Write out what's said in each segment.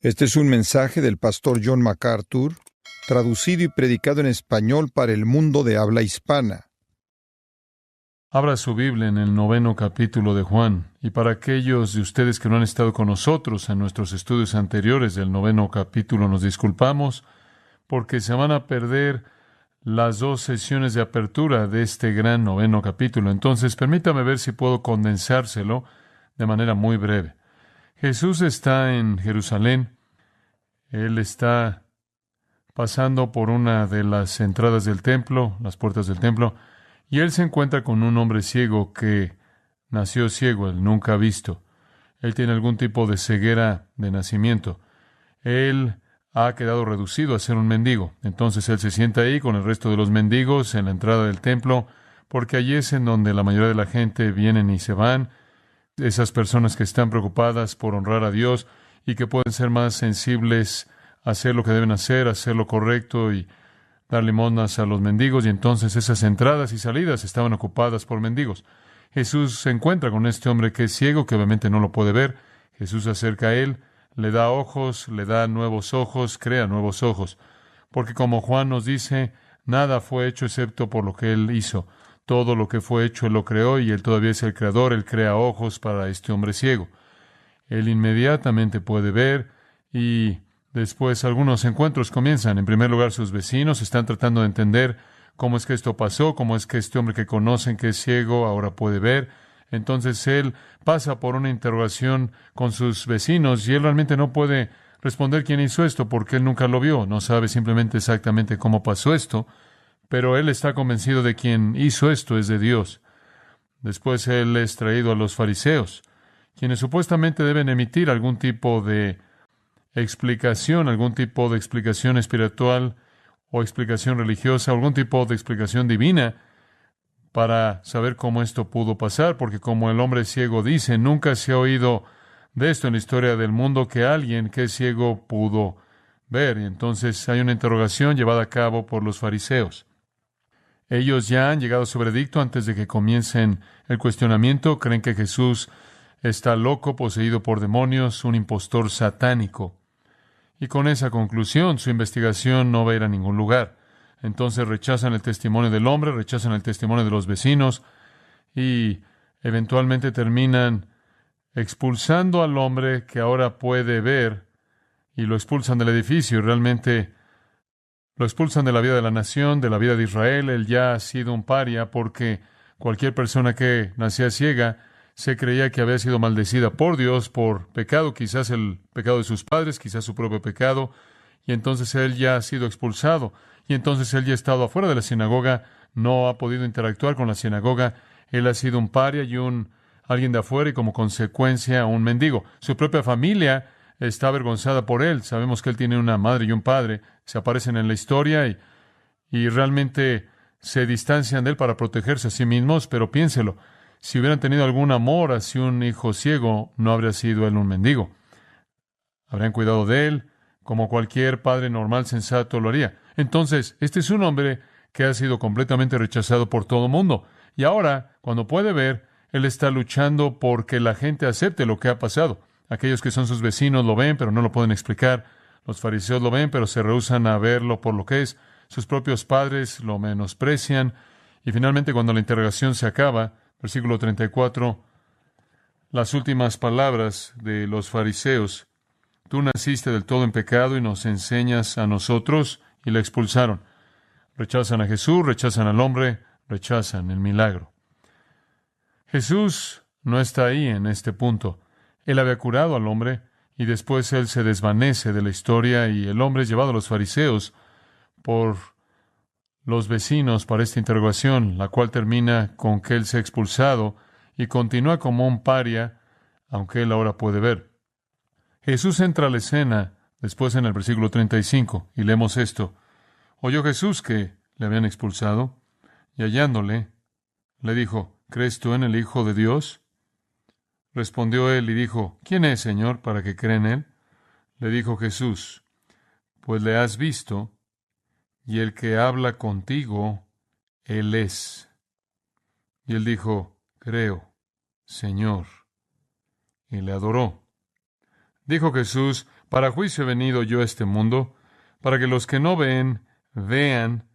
Este es un mensaje del pastor John MacArthur, traducido y predicado en español para el mundo de habla hispana. Abra su Biblia en el 9º capítulo de Juan. Y para aquellos de ustedes que no han estado con nosotros en nuestros estudios anteriores del 9º capítulo, nos disculpamos porque se van a perder las dos sesiones de apertura de este gran 9º capítulo. Entonces, permítame ver si puedo condensárselo de manera muy breve. Jesús está en Jerusalén. Él está pasando por una de las entradas del templo, las puertas del templo, y él se encuentra con un hombre ciego que nació ciego, él nunca ha visto. Él tiene algún tipo de ceguera de nacimiento. Él ha quedado reducido a ser un mendigo. Entonces él se sienta ahí con el resto de los mendigos en la entrada del templo, porque allí es en donde la mayoría de la gente vienen y se van. Esas personas que están preocupadas por honrar a Dios y que pueden ser más sensibles a hacer lo que deben hacer lo correcto y dar limosnas a los mendigos, y entonces esas entradas y salidas estaban ocupadas por mendigos. Jesús se encuentra con este hombre que es ciego, que obviamente no lo puede ver. Jesús se acerca a él, le da ojos, le da nuevos ojos, crea nuevos ojos. Porque como Juan nos dice, nada fue hecho excepto por lo que él hizo. Todo lo que fue hecho él lo creó, y él todavía es el creador. Él crea ojos para este hombre ciego. Él inmediatamente puede ver, y después algunos encuentros comienzan. En primer lugar, sus vecinos están tratando de entender cómo es que esto pasó, cómo es que este hombre que conocen que es ciego ahora puede ver. Entonces él pasa por una interrogación con sus vecinos y él realmente no puede responder quién hizo esto porque él nunca lo vio, no sabe simplemente exactamente cómo pasó esto, pero él está convencido de quien hizo esto es de Dios. Después él es traído a los fariseos, quienes supuestamente deben emitir algún tipo de explicación espiritual o explicación religiosa, algún tipo de explicación divina para saber cómo esto pudo pasar, porque como el hombre ciego dice, nunca se ha oído de esto en la historia del mundo que alguien que es ciego pudo ver. Y entonces hay una interrogación llevada a cabo por los fariseos. Ellos ya han llegado a su veredicto antes de que comiencen el cuestionamiento. Creen que Jesús está loco, poseído por demonios, un impostor satánico. Y con esa conclusión, su investigación no va a ir a ningún lugar. Entonces rechazan el testimonio del hombre, rechazan el testimonio de los vecinos y eventualmente terminan expulsando al hombre que ahora puede ver, y lo expulsan del edificio y realmente lo expulsan de la vida de la nación, de la vida de Israel. Él ya ha sido un paria porque cualquier persona que nacía ciega se creía que había sido maldecida por Dios por pecado, quizás el pecado de sus padres, quizás su propio pecado, y entonces él ya ha sido expulsado, y entonces él ya ha estado afuera de la sinagoga, no ha podido interactuar con la sinagoga, él ha sido un paria y alguien de afuera, y como consecuencia un mendigo. Su propia familia está avergonzada por él. Sabemos que él tiene una madre y un padre, se aparecen en la historia y realmente se distancian de él para protegerse a sí mismos, pero piénselo, si hubieran tenido algún amor hacia un hijo ciego, no habría sido él un mendigo. Habrían cuidado de él, como cualquier padre normal sensato lo haría. Entonces, este es un hombre que ha sido completamente rechazado por todo el mundo. Y ahora, cuando puede ver, él está luchando porque la gente acepte lo que ha pasado. Aquellos que son sus vecinos lo ven, pero no lo pueden explicar. Los fariseos lo ven, pero se rehúsan a verlo por lo que es. Sus propios padres lo menosprecian. Y finalmente, cuando la interrogación se acaba, versículo 34, las últimas palabras de los fariseos: tú naciste del todo en pecado y nos enseñas a nosotros, y le expulsaron. Rechazan a Jesús, rechazan al hombre, rechazan el milagro. Jesús no está ahí en este punto. Él había curado al hombre y después él se desvanece de la historia y el hombre es llevado a los fariseos por los vecinos para esta interrogación, la cual termina con que él sea expulsado y continúa como un paria, aunque él ahora puede ver. Jesús entra a la escena después en el versículo 35 y leemos esto. Oyó Jesús que le habían expulsado y hallándole, le dijo: ¿crees tú en el Hijo de Dios? Respondió él y dijo: ¿quién es, Señor, para que crea en él? Le dijo Jesús: pues le has visto, y el que habla contigo, él es. Y él dijo: creo, Señor, y le adoró. Dijo Jesús: Para juicio he venido yo a este mundo, para que los que no ven, vean,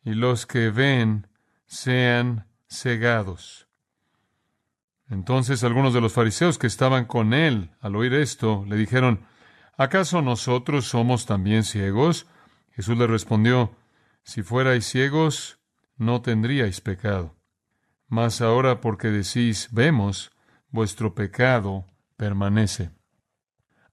y los que ven, sean cegados. Entonces algunos de los fariseos que estaban con él, al oír esto, le dijeron, ¿acaso nosotros somos también ciegos? Jesús le respondió, si fuerais ciegos, no tendríais pecado. Mas ahora porque decís, vemos, vuestro pecado permanece.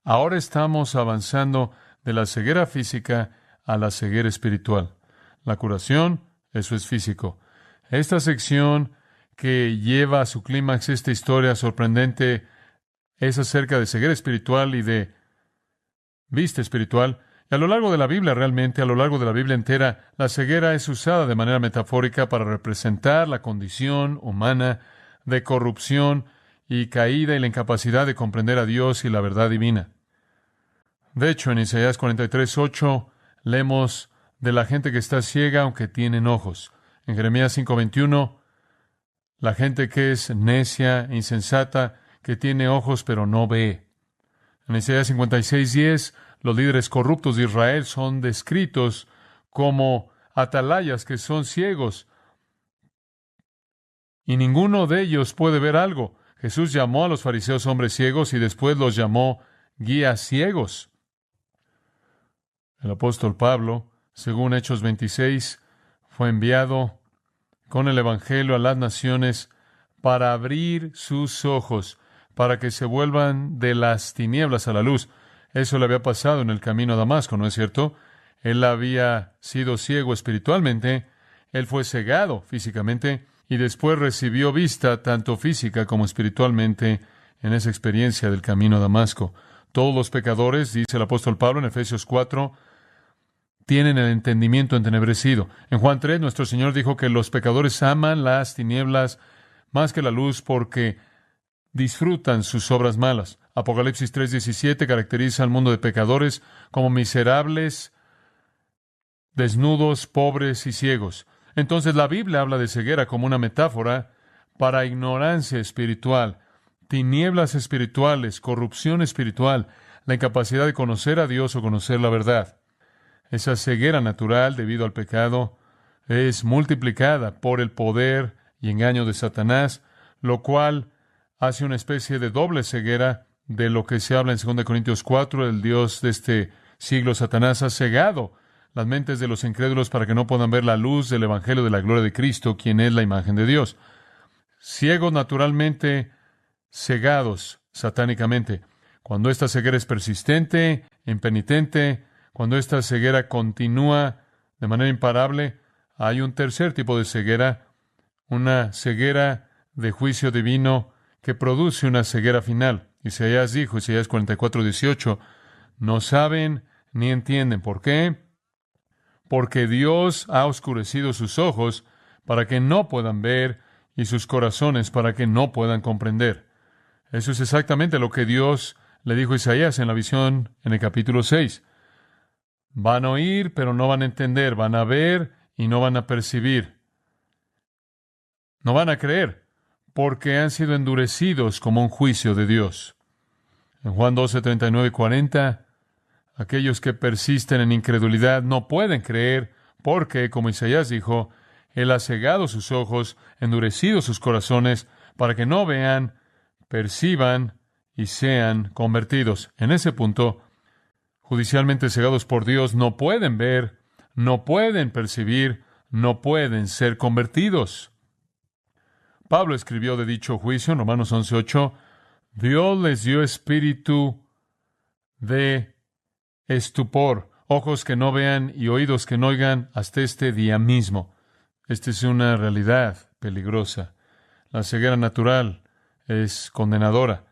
Ahora estamos avanzando de la ceguera física a la ceguera espiritual. La curación, eso es físico. Esta sección que lleva a su clímax esta historia sorprendente es acerca de ceguera espiritual y de vista espiritual. Y a lo largo de la Biblia, realmente, a lo largo de la Biblia entera, la ceguera es usada de manera metafórica para representar la condición humana de corrupción y caída y la incapacidad de comprender a Dios y la verdad divina. De hecho, en Isaías 43:8 leemos de la gente que está ciega aunque tienen ojos. En Jeremías 5:21, la gente que es necia, insensata, que tiene ojos pero no ve. En Isaías 56:10, los líderes corruptos de Israel son descritos como atalayas que son ciegos y ninguno de ellos puede ver algo. Jesús llamó a los fariseos hombres ciegos y después los llamó guías ciegos. El apóstol Pablo, según Hechos 26, fue enviado con el Evangelio a las naciones para abrir sus ojos, para que se vuelvan de las tinieblas a la luz. Eso le había pasado en el camino a Damasco, ¿no es cierto? Él había sido ciego espiritualmente, él fue cegado físicamente y después recibió vista tanto física como espiritualmente en esa experiencia del camino a Damasco. Todos los pecadores, dice el apóstol Pablo en Efesios 4, tienen el entendimiento entenebrecido. En Juan 3, nuestro Señor dijo que los pecadores aman las tinieblas más que la luz porque disfrutan sus obras malas. Apocalipsis 3:17 caracteriza al mundo de pecadores como miserables, desnudos, pobres y ciegos. Entonces la Biblia habla de ceguera como una metáfora para ignorancia espiritual, tinieblas espirituales, corrupción espiritual, la incapacidad de conocer a Dios o conocer la verdad. Esa ceguera natural debido al pecado es multiplicada por el poder y engaño de Satanás, lo cual hace una especie de doble ceguera de lo que se habla en 2 Corintios 4, el Dios de este siglo, Satanás, ha cegado las mentes de los incrédulos para que no puedan ver la luz del Evangelio de la gloria de Cristo, quien es la imagen de Dios. Ciegos naturalmente, cegados satánicamente. Cuando esta ceguera es persistente, impenitente, cuando esta ceguera continúa de manera imparable, hay un tercer tipo de ceguera, una ceguera de juicio divino que produce una ceguera final. Isaías dijo, Isaías 44:18, no saben ni entienden. ¿Por qué? Porque Dios ha oscurecido sus ojos para que no puedan ver y sus corazones para que no puedan comprender. Eso es exactamente lo que Dios le dijo a Isaías en la visión en el capítulo 6. Van a oír, pero no van a entender. Van a ver y no van a percibir. No van a creer, porque han sido endurecidos como un juicio de Dios. En Juan 12:39 y 40, aquellos que persisten en incredulidad no pueden creer, porque, como Isaías dijo, Él ha cegado sus ojos, endurecido sus corazones, para que no vean, perciban y sean convertidos. En ese punto, judicialmente cegados por Dios, no pueden ver, no pueden percibir, no pueden ser convertidos. Pablo escribió de dicho juicio en Romanos 11:8, Dios les dio espíritu de estupor, ojos que no vean y oídos que no oigan hasta este día mismo. Esta es una realidad peligrosa. La ceguera natural es condenadora.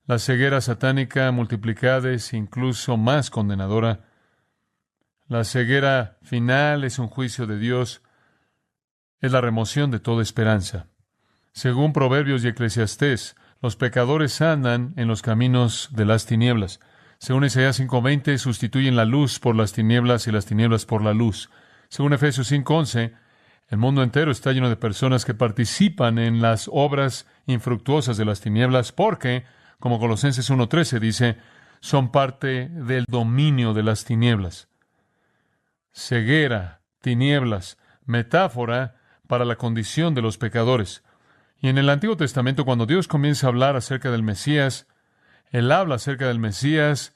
La ceguera satánica multiplicada es incluso más condenadora. La ceguera final es un juicio de Dios. Es la remoción de toda esperanza. Según Proverbios y Eclesiastés, los pecadores andan en los caminos de las tinieblas. Según Isaías 5:20, sustituyen la luz por las tinieblas y las tinieblas por la luz. Según Efesios 5:11, el mundo entero está lleno de personas que participan en las obras infructuosas de las tinieblas porque, como Colosenses 1:13 dice, son parte del dominio de las tinieblas. Ceguera, tinieblas, metáfora para la condición de los pecadores. Y en el Antiguo Testamento, cuando Dios comienza a hablar acerca del Mesías, Él habla acerca del Mesías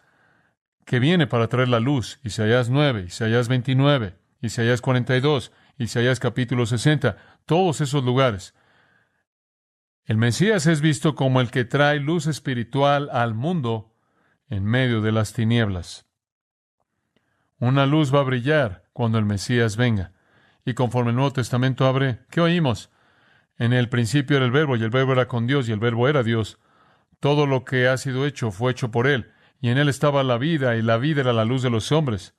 que viene para traer la luz. Isaías 9, Isaías 29, Isaías 42, Isaías capítulo 60, todos esos lugares. El Mesías es visto como el que trae luz espiritual al mundo en medio de las tinieblas. Una luz va a brillar cuando el Mesías venga. Y conforme el Nuevo Testamento abre, ¿qué oímos? En el principio era el Verbo, y el Verbo era con Dios, y el Verbo era Dios. Todo lo que ha sido hecho fue hecho por Él, y en Él estaba la vida, y la vida era la luz de los hombres.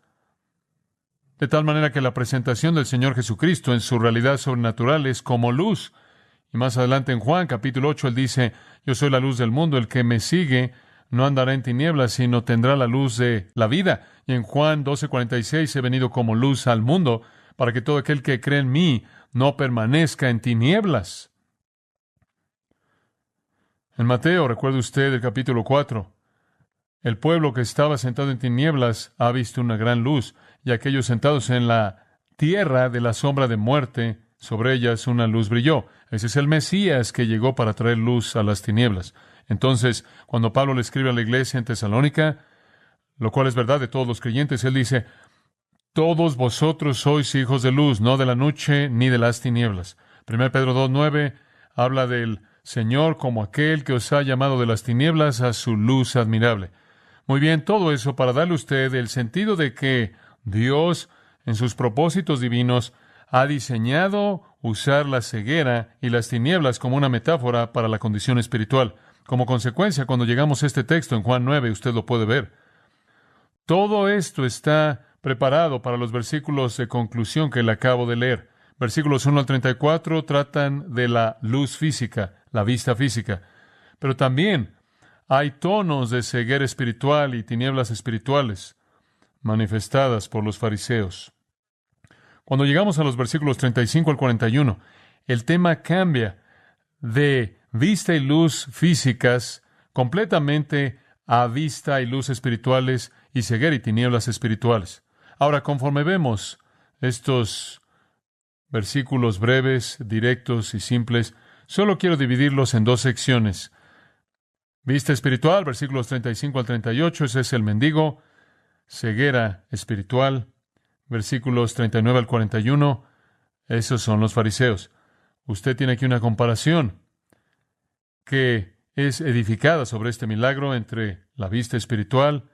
De tal manera que la presentación del Señor Jesucristo en su realidad sobrenatural es como luz. Y más adelante en Juan capítulo 8, Él dice, yo soy la luz del mundo, el que me sigue no andará en tinieblas, sino tendrá la luz de la vida. Y en Juan 12:46, he venido como luz al mundo, para que todo aquel que cree en mí no permanezca en tinieblas. En Mateo, recuerde usted el capítulo 4, el pueblo que estaba sentado en tinieblas ha visto una gran luz, y aquellos sentados en la tierra de la sombra de muerte, sobre ellas una luz brilló. Ese es el Mesías que llegó para traer luz a las tinieblas. Entonces, cuando Pablo le escribe a la iglesia en Tesalónica, lo cual es verdad de todos los creyentes, él dice, todos vosotros sois hijos de luz, no de la noche ni de las tinieblas. 1 Pedro 2:9 habla del Señor como aquel que os ha llamado de las tinieblas a su luz admirable. Muy bien, todo eso para darle a usted el sentido de que Dios, en sus propósitos divinos, ha diseñado usar la ceguera y las tinieblas como una metáfora para la condición espiritual. Como consecuencia, cuando llegamos a este texto en Juan 9, usted lo puede ver. Todo esto está preparado para los versículos de conclusión que le acabo de leer. Versículos 1 al 34 tratan de la luz física, la vista física. Pero también hay tonos de ceguera espiritual y tinieblas espirituales manifestadas por los fariseos. Cuando llegamos a los versículos 35 al 41, el tema cambia de vista y luz físicas completamente a vista y luz espirituales y ceguera y tinieblas espirituales. Ahora, conforme vemos estos versículos breves, directos y simples, solo quiero dividirlos en dos secciones. Vista espiritual, versículos 35 al 38, ese es el mendigo. Ceguera espiritual, versículos 39 al 41, esos son los fariseos. Usted tiene aquí una comparación que es edificada sobre este milagro entre la vista espiritual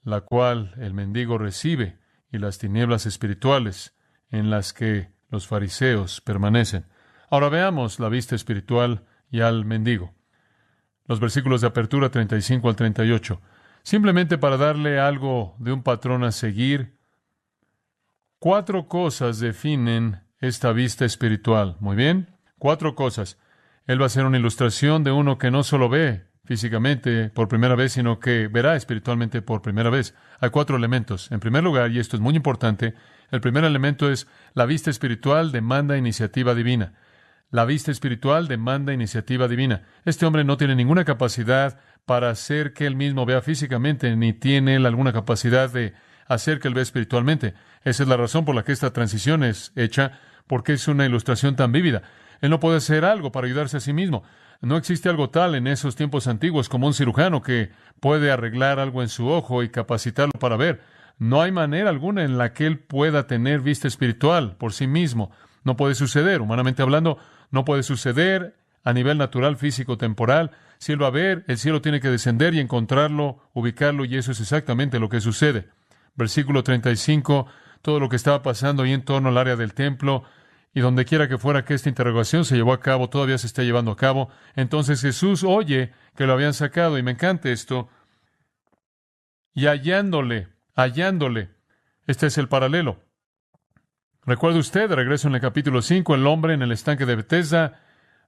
la cual el mendigo recibe, y las tinieblas espirituales en las que los fariseos permanecen. Ahora veamos la vista espiritual y al mendigo. Los versículos de apertura 35 al 38. Simplemente para darle algo de un patrón a seguir, 4 cosas definen esta vista espiritual. Muy bien, 4 cosas. Él va a ser una ilustración de uno que no solo ve físicamente por primera vez, sino que verá espiritualmente por primera vez. Hay 4 elementos. En primer lugar, y esto es muy importante, el primer elemento es la vista espiritual demanda iniciativa divina. La vista espiritual demanda iniciativa divina. Este hombre no tiene ninguna capacidad para hacer que él mismo vea físicamente, ni tiene él alguna capacidad de hacer que él vea espiritualmente. Esa es la razón por la que esta transición es hecha, porque es una ilustración tan vívida. Él no puede hacer algo para ayudarse a sí mismo. No existe algo tal en esos tiempos antiguos como un cirujano que puede arreglar algo en su ojo y capacitarlo para ver. No hay manera alguna en la que él pueda tener vista espiritual por sí mismo. No puede suceder, humanamente hablando, no puede suceder a nivel natural, físico, temporal. Si él va a ver, el cielo tiene que descender y encontrarlo, ubicarlo, y eso es exactamente lo que sucede. Versículo 35, todo lo que estaba pasando ahí en torno al área del templo, y donde quiera que fuera que esta interrogación se llevó a cabo, todavía se está llevando a cabo. Entonces Jesús oye que lo habían sacado, y me encanta esto, y hallándole, este es el paralelo. Recuerde usted, de regreso en el capítulo 5, el hombre en el estanque de Betesda,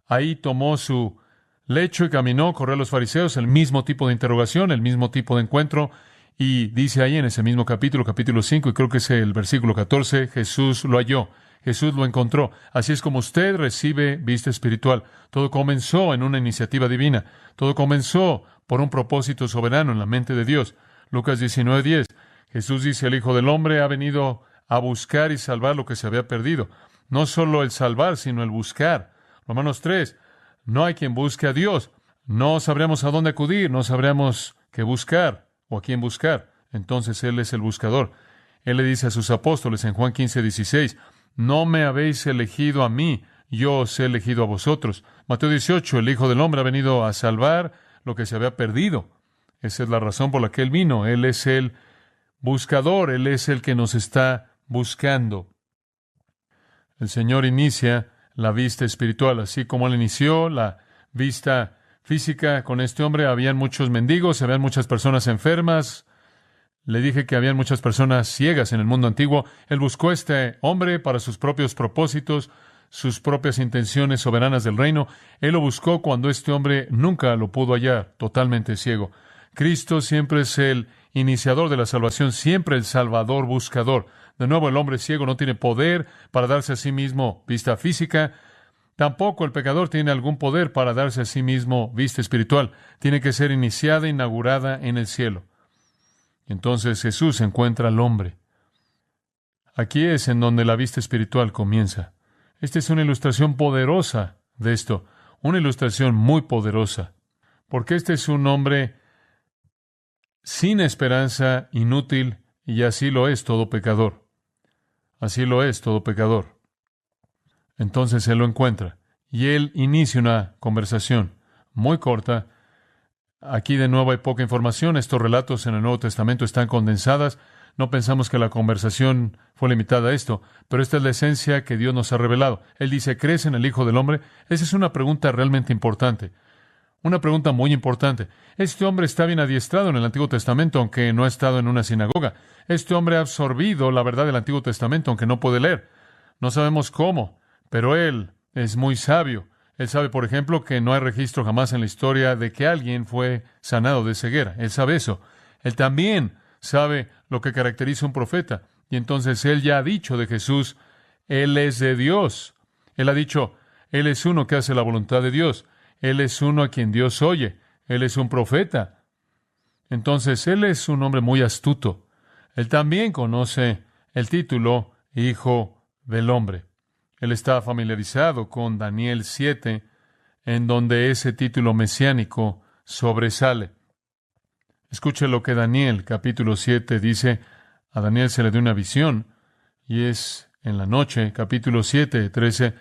ahí tomó su lecho y caminó, corrió a los fariseos, el mismo tipo de interrogación, el mismo tipo de encuentro, y dice ahí en ese mismo capítulo 5, y creo que es el versículo 14, Jesús lo halló, Jesús lo encontró. Así es como usted recibe vista espiritual. Todo comenzó en una iniciativa divina, todo comenzó por un propósito soberano en la mente de Dios. Lucas 19:10, Jesús dice, el Hijo del Hombre ha venido a buscar y salvar lo que se había perdido. No solo el salvar, sino el buscar. Romanos 3, no hay quien busque a Dios. No sabremos a dónde acudir, no sabremos qué buscar o a quién buscar. Entonces Él es el buscador. Él le dice a sus apóstoles en Juan 15:16, no me habéis elegido a mí, yo os he elegido a vosotros. Mateo 18, el Hijo del Hombre ha venido a salvar lo que se había perdido. Esa es la razón por la que Él vino. Él es el buscador, Él es el que nos está buscando. El Señor inicia la vista espiritual, así como Él inició la vista física con este hombre. Habían muchos mendigos, habían muchas personas enfermas. Le dije que habían muchas personas ciegas en el mundo antiguo. Él buscó a este hombre para sus propios propósitos, sus propias intenciones soberanas del reino. Él lo buscó cuando este hombre nunca lo pudo hallar, totalmente ciego. Cristo siempre es el iniciador de la salvación, siempre el salvador buscador. De nuevo, el hombre ciego no tiene poder para darse a sí mismo vista física. Tampoco el pecador tiene algún poder para darse a sí mismo vista espiritual. Tiene que ser iniciada, inaugurada en el cielo. Entonces Jesús encuentra al hombre. Aquí es en donde la vista espiritual comienza. Esta es una ilustración poderosa de esto, una ilustración muy poderosa, porque este es un hombre sin esperanza, inútil, y así lo es todo pecador. Así lo es todo pecador. Entonces él lo encuentra, y él inicia una conversación muy corta. Aquí de nuevo hay poca información. Estos relatos en el Nuevo Testamento están condensadas. No pensamos que la conversación fue limitada a esto, pero esta es la esencia que Dios nos ha revelado. Él dice, ¿crees en el Hijo del Hombre? Esa es una pregunta realmente importante. Una pregunta muy importante. Este hombre está bien adiestrado en el Antiguo Testamento, aunque no ha estado en una sinagoga. Este hombre ha absorbido la verdad del Antiguo Testamento, aunque no puede leer. No sabemos cómo, pero él es muy sabio. Él sabe, por ejemplo, que no hay registro jamás en la historia de que alguien fue sanado de ceguera. Él sabe eso. Él también sabe lo que caracteriza a un profeta. Y entonces él ya ha dicho de Jesús, Él es de Dios. Él ha dicho, Él es uno que hace la voluntad de Dios. Él es uno a quien Dios oye. Él es un profeta. Entonces, él es un hombre muy astuto. Él también conoce el título Hijo del Hombre. Él está familiarizado con Daniel 7, en donde ese título mesiánico sobresale. Escuche lo que Daniel, capítulo 7, dice. A Daniel se le dio una visión, y es en la noche, capítulo 7, 13.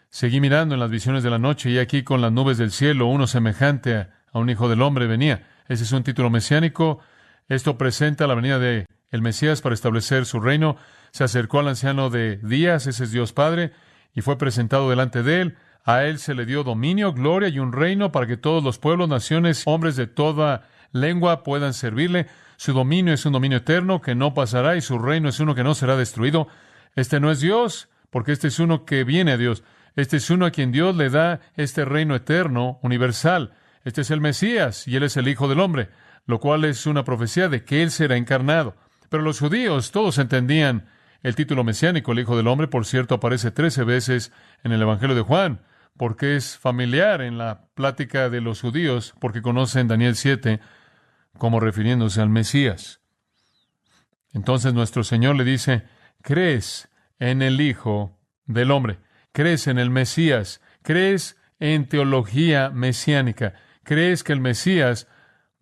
Seguí mirando en las visiones de la noche, y aquí con las nubes del cielo, uno semejante a un hijo del hombre venía. Ese es un título mesiánico. Esto presenta la venida de el Mesías para establecer su reino. Se acercó al anciano de días, ese es Dios Padre, y fue presentado delante de él. A él se le dio dominio, gloria y un reino para que todos los pueblos, naciones, hombres de toda lengua puedan servirle. Su dominio es un dominio eterno que no pasará y su reino es uno que no será destruido. Este no es Dios, porque este es uno que viene a Dios. Este es uno a quien Dios le da este reino eterno, universal. Este es el Mesías y él es el Hijo del Hombre, lo cual es una profecía de que él será encarnado. Pero los judíos todos entendían el título mesiánico, el Hijo del Hombre. Por cierto, aparece 13 veces en el Evangelio de Juan, porque es familiar en la plática de los judíos, porque conocen Daniel 7 como refiriéndose al Mesías. Entonces nuestro Señor le dice, ¿crees en el Hijo del Hombre? ¿Crees en el Mesías? ¿Crees en teología mesiánica? ¿Crees que el Mesías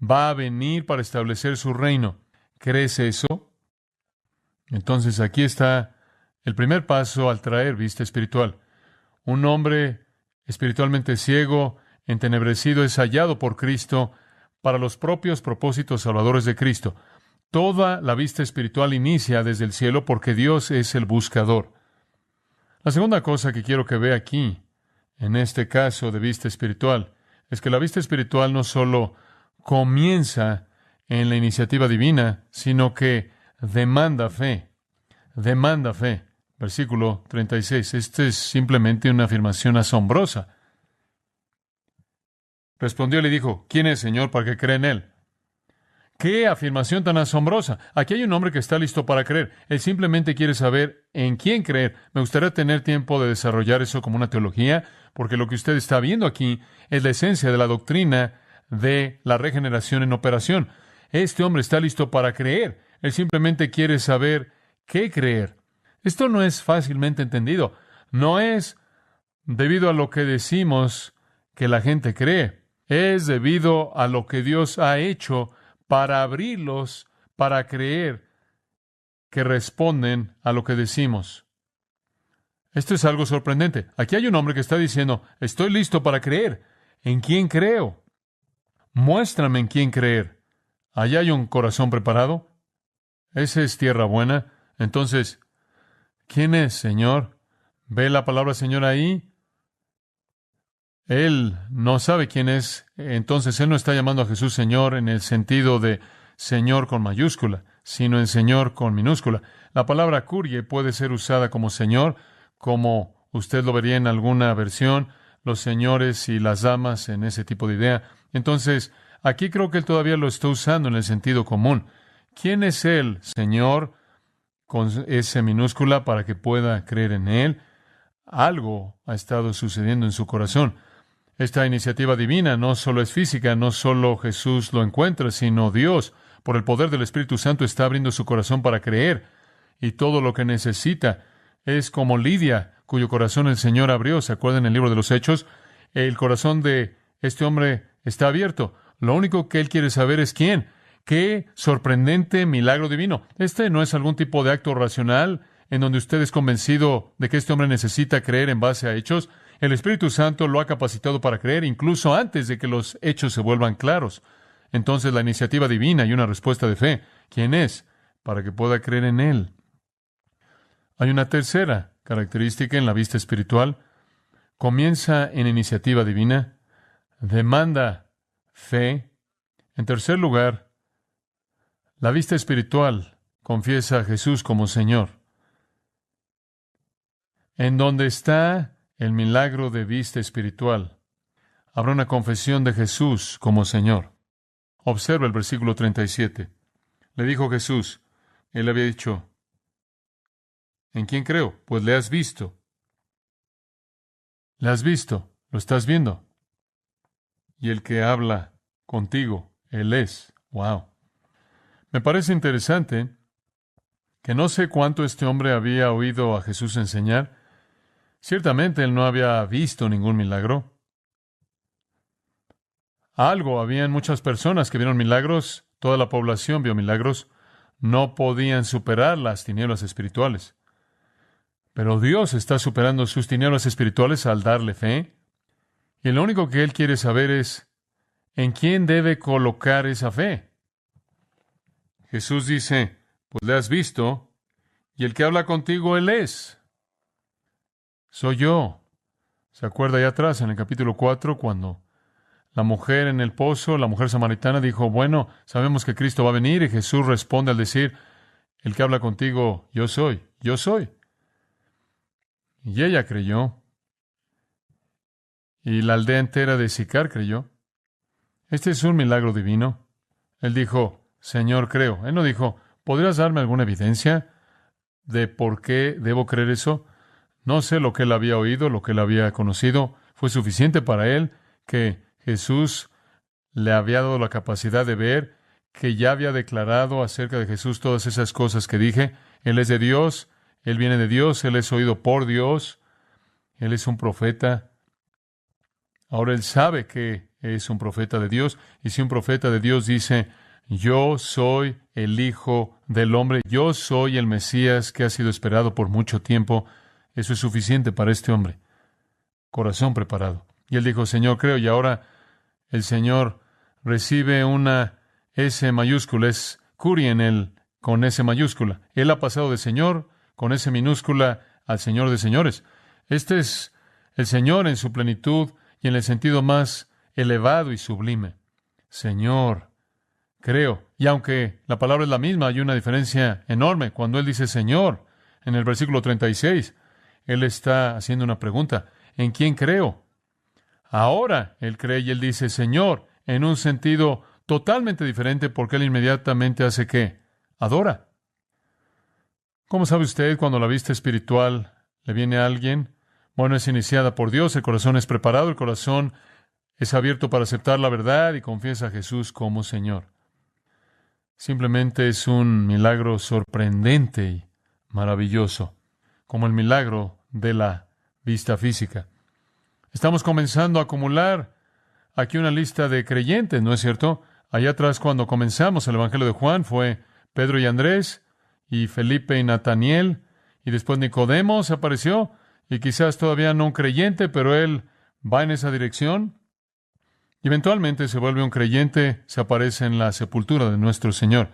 va a venir para establecer su reino? ¿Crees eso? Entonces aquí está el primer paso al traer vista espiritual. Un hombre espiritualmente ciego, entenebrecido, es hallado por Cristo para los propios propósitos salvadores de Cristo. Toda la vista espiritual inicia desde el cielo porque Dios es el buscador. La segunda cosa que quiero que vea aquí, en este caso de vista espiritual, es que la vista espiritual no solo comienza en la iniciativa divina, sino que demanda fe. Demanda fe. Versículo 36. Esta es simplemente una afirmación asombrosa. Respondió y le dijo, ¿quién es, Señor, para que crea en él? ¡Qué afirmación tan asombrosa! Aquí hay un hombre que está listo para creer. Él simplemente quiere saber en quién creer. Me gustaría tener tiempo de desarrollar eso como una teología, porque lo que usted está viendo aquí es la esencia de la doctrina de la regeneración en operación. Este hombre está listo para creer. Él simplemente quiere saber qué creer. Esto no es fácilmente entendido. No es debido a lo que decimos que la gente cree. Es debido a lo que Dios ha hecho para abrirlos, para creer que responden a lo que decimos. Esto es algo sorprendente. Aquí hay un hombre que está diciendo, estoy listo para creer. ¿En quién creo? Muéstrame en quién creer. ¿Allá hay un corazón preparado? ¿Esa es tierra buena? Entonces, ¿quién es, Señor? ¿Ve la palabra Señor ahí? Él no sabe quién es, entonces él no está llamando a Jesús Señor en el sentido de Señor con mayúscula, sino en Señor con minúscula. La palabra curie puede ser usada como Señor, como usted lo vería en alguna versión, los señores y las damas en ese tipo de idea. Entonces, aquí creo que él todavía lo está usando en el sentido común. ¿Quién es él, Señor, con S minúscula, para que pueda creer en él? Algo ha estado sucediendo en su corazón. Esta iniciativa divina no solo es física, no solo Jesús lo encuentra, sino Dios, por el poder del Espíritu Santo, está abriendo su corazón para creer. Y todo lo que necesita es como Lidia, cuyo corazón el Señor abrió. ¿Se acuerdan en el libro de los Hechos? El corazón de este hombre está abierto. Lo único que él quiere saber es quién. ¡Qué sorprendente milagro divino! Este no es algún tipo de acto racional en donde usted es convencido de que este hombre necesita creer en base a hechos. El Espíritu Santo lo ha capacitado para creer incluso antes de que los hechos se vuelvan claros. Entonces la iniciativa divina y una respuesta de fe. ¿Quién es? Para que pueda creer en él. Hay una tercera característica en la vista espiritual. Comienza en iniciativa divina. Demanda fe. En tercer lugar, la vista espiritual confiesa a Jesús como Señor. En donde está el milagro de vista espiritual, habrá una confesión de Jesús como Señor. Observa el versículo 37. Le dijo Jesús, él había dicho, ¿en quién creo? Pues le has visto. Le has visto, lo estás viendo. Y el que habla contigo, él es. Wow. Me parece interesante que no sé cuánto este hombre había oído a Jesús enseñar. Ciertamente él no había visto ningún milagro. Habían muchas personas que vieron milagros, toda la población vio milagros, no podían superar las tinieblas espirituales. Pero Dios está superando sus tinieblas espirituales al darle fe, y lo único que él quiere saber es en quién debe colocar esa fe. Jesús dice, pues le has visto, y el que habla contigo, Él es. Soy yo. ¿Se acuerda allá atrás en el capítulo 4 cuando la mujer en el pozo, la mujer samaritana, dijo, bueno, sabemos que Cristo va a venir, y Jesús responde al decir, el que habla contigo, yo soy, yo soy. Y ella creyó, y la aldea entera de Sicar creyó. Este es un milagro divino. Él dijo, Señor, creo. Él no dijo, ¿podrías darme alguna evidencia de por qué debo creer eso? No sé lo que él había oído, lo que él había conocido. Fue suficiente para él que Jesús le había dado la capacidad de ver, que ya había declarado acerca de Jesús todas esas cosas que dije. Él es de Dios, Él viene de Dios, Él es oído por Dios, Él es un profeta. Ahora Él sabe que es un profeta de Dios, y si un profeta de Dios dice, yo soy el Hijo del Hombre, yo soy el Mesías que ha sido esperado por mucho tiempo, eso es suficiente para este hombre. Corazón preparado. Y él dijo, Señor, creo, y ahora el Señor recibe una S mayúscula, es Curi en él, con S mayúscula. Él ha pasado de Señor con S minúscula al Señor de señores. Este es el Señor en su plenitud y en el sentido más elevado y sublime. Señor, creo. Y aunque la palabra es la misma, hay una diferencia enorme. Cuando él dice Señor, en el versículo 36, él está haciendo una pregunta. ¿En quién creo? Ahora él cree y él dice Señor, en un sentido totalmente diferente, porque él inmediatamente hace ¿qué? Adora. ¿Cómo sabe usted cuando la vista espiritual le viene a alguien? Bueno, es iniciada por Dios, el corazón es preparado, el corazón es abierto para aceptar la verdad y confiesa a Jesús como Señor. Simplemente es un milagro sorprendente y maravilloso, como el milagro de la vista física. Estamos comenzando a acumular aquí una lista de creyentes, ¿no es cierto? Allá atrás, cuando comenzamos el Evangelio de Juan, fue Pedro y Andrés, y Felipe y Nataniel, y después Nicodemo se apareció, y quizás todavía no un creyente, pero él va en esa dirección. Y eventualmente se vuelve un creyente, se aparece en la sepultura de nuestro Señor.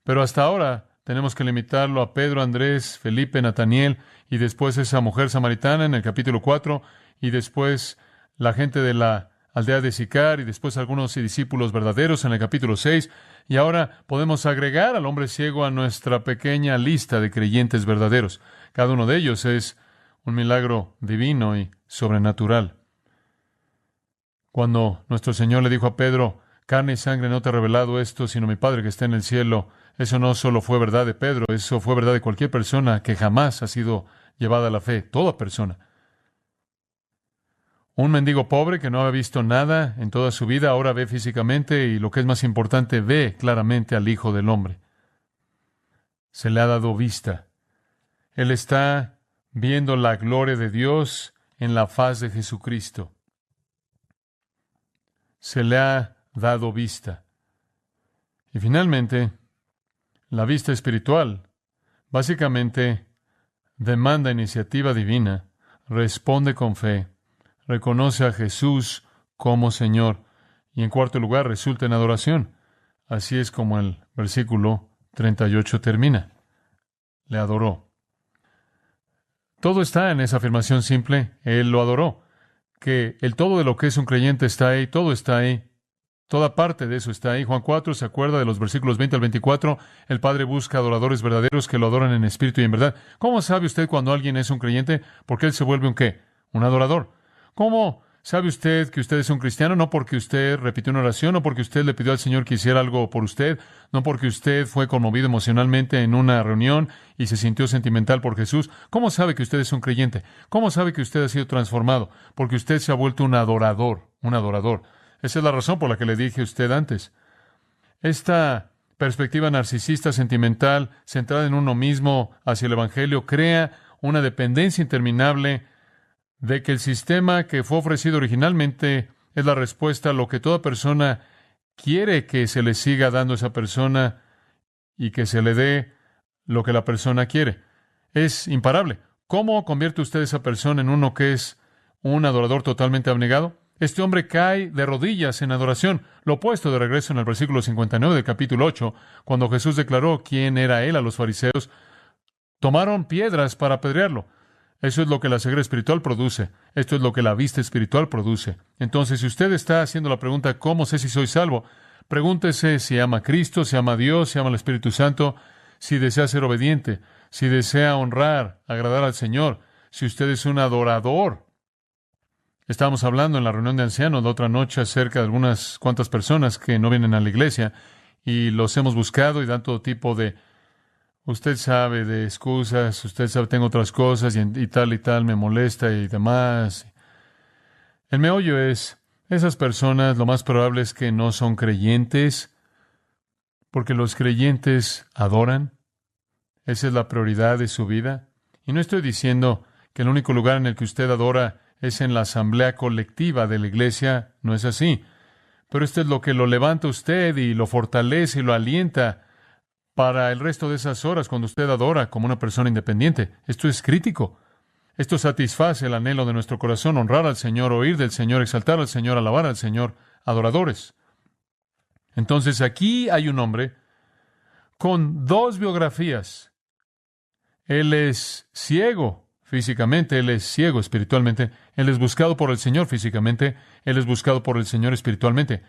Pero hasta ahora tenemos que limitarlo a Pedro, Andrés, Felipe, Nataniel, y después esa mujer samaritana en el capítulo 4, y después la gente de la aldea de Sicar, y después algunos discípulos verdaderos en el capítulo 6, y ahora podemos agregar al hombre ciego a nuestra pequeña lista de creyentes verdaderos. Cada uno de ellos es un milagro divino y sobrenatural. Cuando nuestro Señor le dijo a Pedro, carne y sangre no te ha revelado esto, sino mi Padre que está en el cielo, eso no solo fue verdad de Pedro, eso fue verdad de cualquier persona que jamás ha sido llevada a la fe, toda persona. Un mendigo pobre que no había visto nada en toda su vida, ahora ve físicamente y, lo que es más importante, ve claramente al Hijo del Hombre. Se le ha dado vista. Él está viendo la gloria de Dios en la faz de Jesucristo. Se le ha dado vista. Y finalmente, la vista espiritual básicamente demanda iniciativa divina, responde con fe, reconoce a Jesús como Señor y, en cuarto lugar, resulta en adoración. Así es como el versículo 38 termina. Le adoró. Todo está en esa afirmación simple. Él lo adoró. Que el todo de lo que es un creyente está ahí, todo está ahí. Toda parte de eso está ahí. Juan 4 se acuerda de los versículos 20 al 24. El Padre busca adoradores verdaderos que lo adoran en espíritu y en verdad. ¿Cómo sabe usted cuando alguien es un creyente? Porque él se vuelve un ¿qué? Un adorador. ¿Cómo sabe usted que usted es un cristiano? No porque usted repitió una oración, no porque usted le pidió al Señor que hiciera algo por usted, no porque usted fue conmovido emocionalmente en una reunión y se sintió sentimental por Jesús. ¿Cómo sabe que usted es un creyente? ¿Cómo sabe que usted ha sido transformado? Porque usted se ha vuelto un adorador, un adorador. Esa es la razón por la que le dije a usted antes. Esta perspectiva narcisista, sentimental, centrada en uno mismo hacia el Evangelio, crea una dependencia interminable de que el sistema que fue ofrecido originalmente es la respuesta a lo que toda persona quiere que se le siga dando a esa persona y que se le dé lo que la persona quiere. Es imparable. ¿Cómo convierte usted a esa persona en uno que es un adorador totalmente abnegado? Este hombre cae de rodillas en adoración. Lo opuesto de regreso en el versículo 59 del capítulo 8, cuando Jesús declaró quién era él a los fariseos, tomaron piedras para apedrearlo. Eso es lo que la ceguera espiritual produce. Esto es lo que la vista espiritual produce. Entonces, si usted está haciendo la pregunta, ¿cómo sé si soy salvo? Pregúntese si ama a Cristo, si ama a Dios, si ama al Espíritu Santo, si desea ser obediente, si desea honrar, agradar al Señor, si usted es un adorador. Estábamos hablando en la reunión de ancianos la otra noche acerca de algunas cuantas personas que no vienen a la iglesia y los hemos buscado y dan todo tipo de, usted sabe, de excusas, usted sabe, tengo otras cosas y tal, me molesta y demás. El meollo es, esas personas lo más probable es que no son creyentes, porque los creyentes adoran. Esa es la prioridad de su vida. Y no estoy diciendo que el único lugar en el que usted adora es en la asamblea colectiva de la iglesia. No es así. Pero esto es lo que lo levanta a usted y lo fortalece y lo alienta para el resto de esas horas cuando usted adora como una persona independiente. Esto es crítico. Esto satisface el anhelo de nuestro corazón, honrar al Señor, oír del Señor, exaltar al Señor, alabar al Señor, adoradores. Entonces aquí hay un hombre con dos biografías. Él es ciego físicamente, él es ciego espiritualmente, él es buscado por el Señor físicamente, él es buscado por el Señor espiritualmente.